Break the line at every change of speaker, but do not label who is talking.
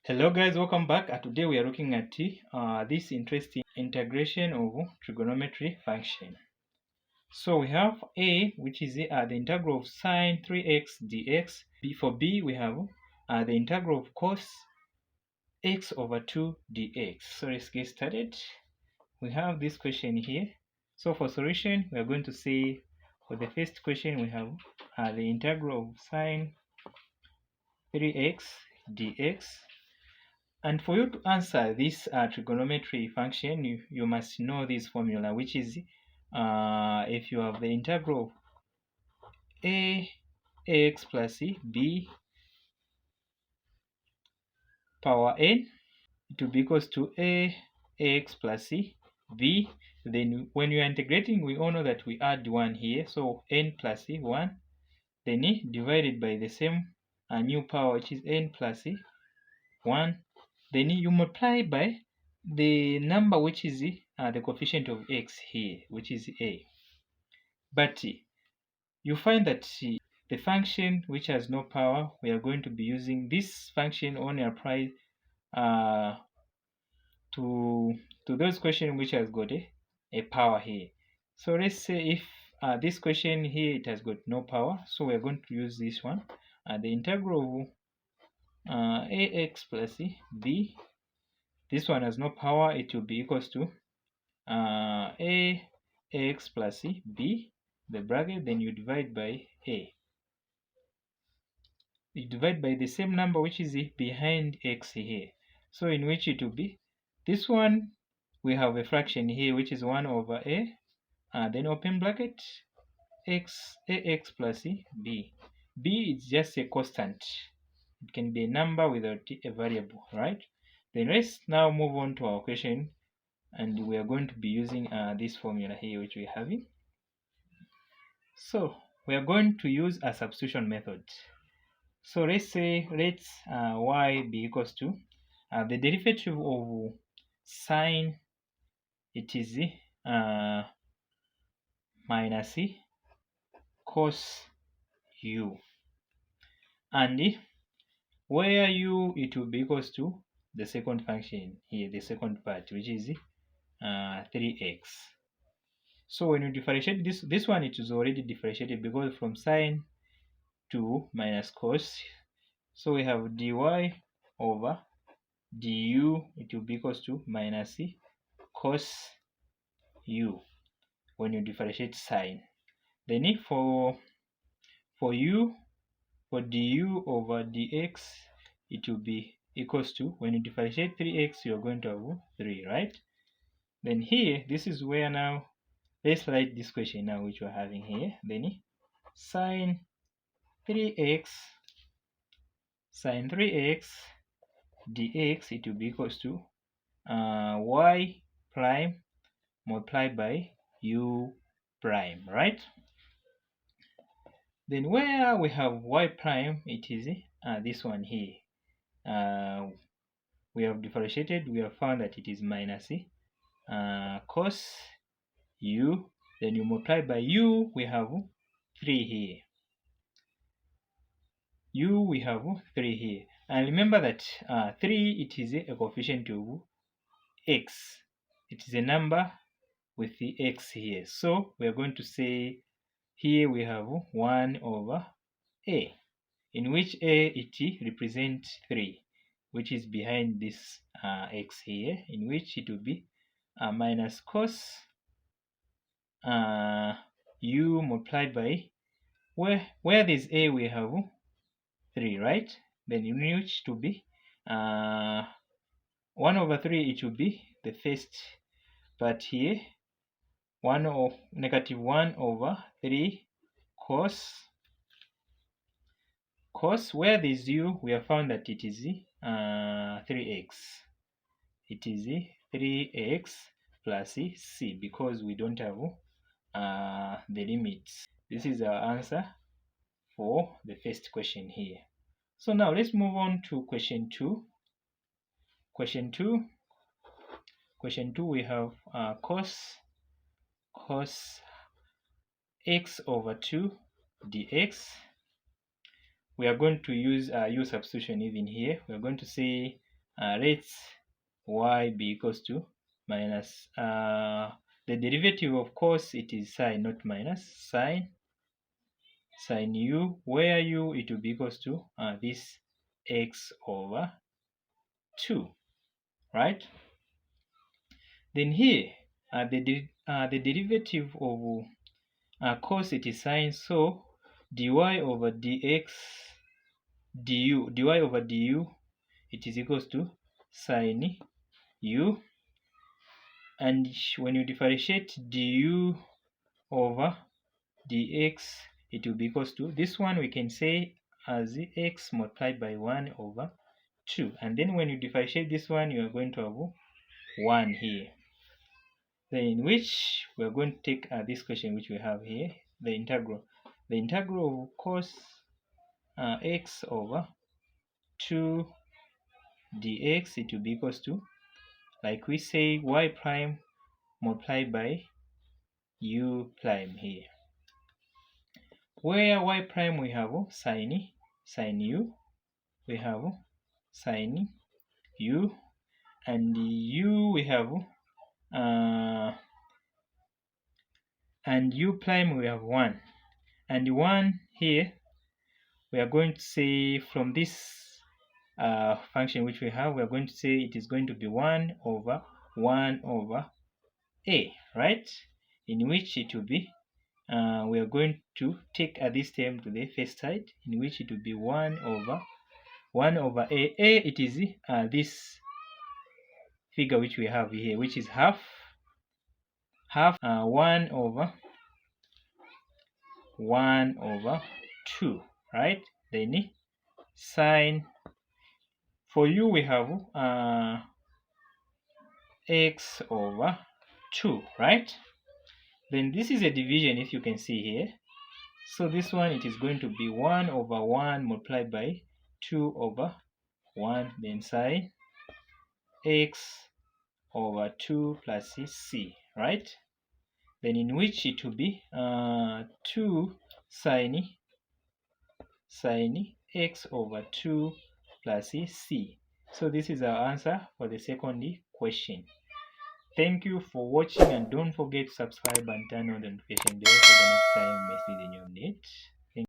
Hello guys, welcome back. Today we are looking at this interesting integration of trigonometry function. So we have A, which is the integral of sine 3x dx. For B we have the integral of cos x over 2 dx. So let's get started. We have this question here. So for solution, we are going to say for the first question we have the integral of sine 3x dx. And for you to answer this trigonometry function, you must know this formula, which is if you have the integral of ax plus b power n, it will be equals to ax plus b. Then when you are integrating, we all know that we add 1 here, so n plus 1, then divided by the same new power, which is n plus 1. Then you multiply by the number which is the coefficient of x here, which is a. But you find that the function which has no power, we are going to be using this function only apply to those questions which has got a power here. So let's say if this question here, it has got no power, so we are going to use this one, the integral of ax plus b. This one has no power, it will be equals to ax plus b, the bracket, then you divide by a. You divide by the same number which is behind x here. So in which it will be, this one, we have a fraction here which is 1 over a, then open bracket, ax plus b. B is just a constant. It can be a number without a variable, right? Then let's now move on to our question, and we are going to be using this formula here which we have. So we are going to use a substitution method. So let's say y be equals to the derivative of sine, it is minus cos u, and where u, it will be equals to the second function here, the second part, which is 3x. So when you differentiate this one, it is already differentiated because from sine to minus cos. So we have dy over du, it will be equals to minus cos u when you differentiate sine. Then if for du over dx, it will be equals to, when you differentiate 3x, you are going to have 3, right? Then here, this is where now, let's write this question now which we're having here. Then sine 3x dx, it will be equals to y prime multiplied by u prime, right? Then where we have y prime, it is this one here. We have differentiated, we have found that it is minus cos u. Then you multiply by u, we have 3 here. U, we have 3 here. And remember that 3, it is a coefficient of x. It is a number with the x here. So we are going to say here we have 1 over a, in which a, it represents 3, which is behind this x here, in which it will be minus cos u multiplied by, where there's a, we have 3, right? Then in which to be 1 over 3, it will be the first part here, negative 1 over 3 cos, where there's u, we have found that it is 3x. It is 3x plus c, because we don't have the limits. This is our answer for the first question here. So now let's move on to question 2. Question 2, we have cos x over 2 dx. We are going to use u-substitution even here. We are going to say let's y be equals to minus the derivative, of course it is sine, not minus, sine u, where u it will be equals to this x over 2, right? Then here the derivative of cos it is sine, so dy over dx dy over du it is equals to sine u, and when you differentiate du over dx it will be equals to this one, we can say as x multiplied by 1 over 2, and then when you differentiate this one you are going to have 1 here. Then in which we are going to take this question which we have here, the integral of cos x over 2 dx, it will be equals to, like we say, y prime multiplied by u prime here, where y prime we have sine u, we have sine u, and u we have and u prime we have 1, and 1 here we are going to say from this function which we have, we are going to say it is going to be 1 over a, right? In which it will be we are going to take this term to the first side, in which it will be 1 over a. It is this figure which we have here, which is half 1 over 2, right? Then sine, for u we have x over 2, right? Then this is a division, if you can see here. So this one, it is going to be 1 over 1 multiplied by 2 over 1, then sine x over 2 plus c, right? Then in which it will be 2 sine x over 2 plus c. So this is our answer for the second question. Thank you for watching, and don't forget to subscribe and turn on the notification bell for the next time we see the new update.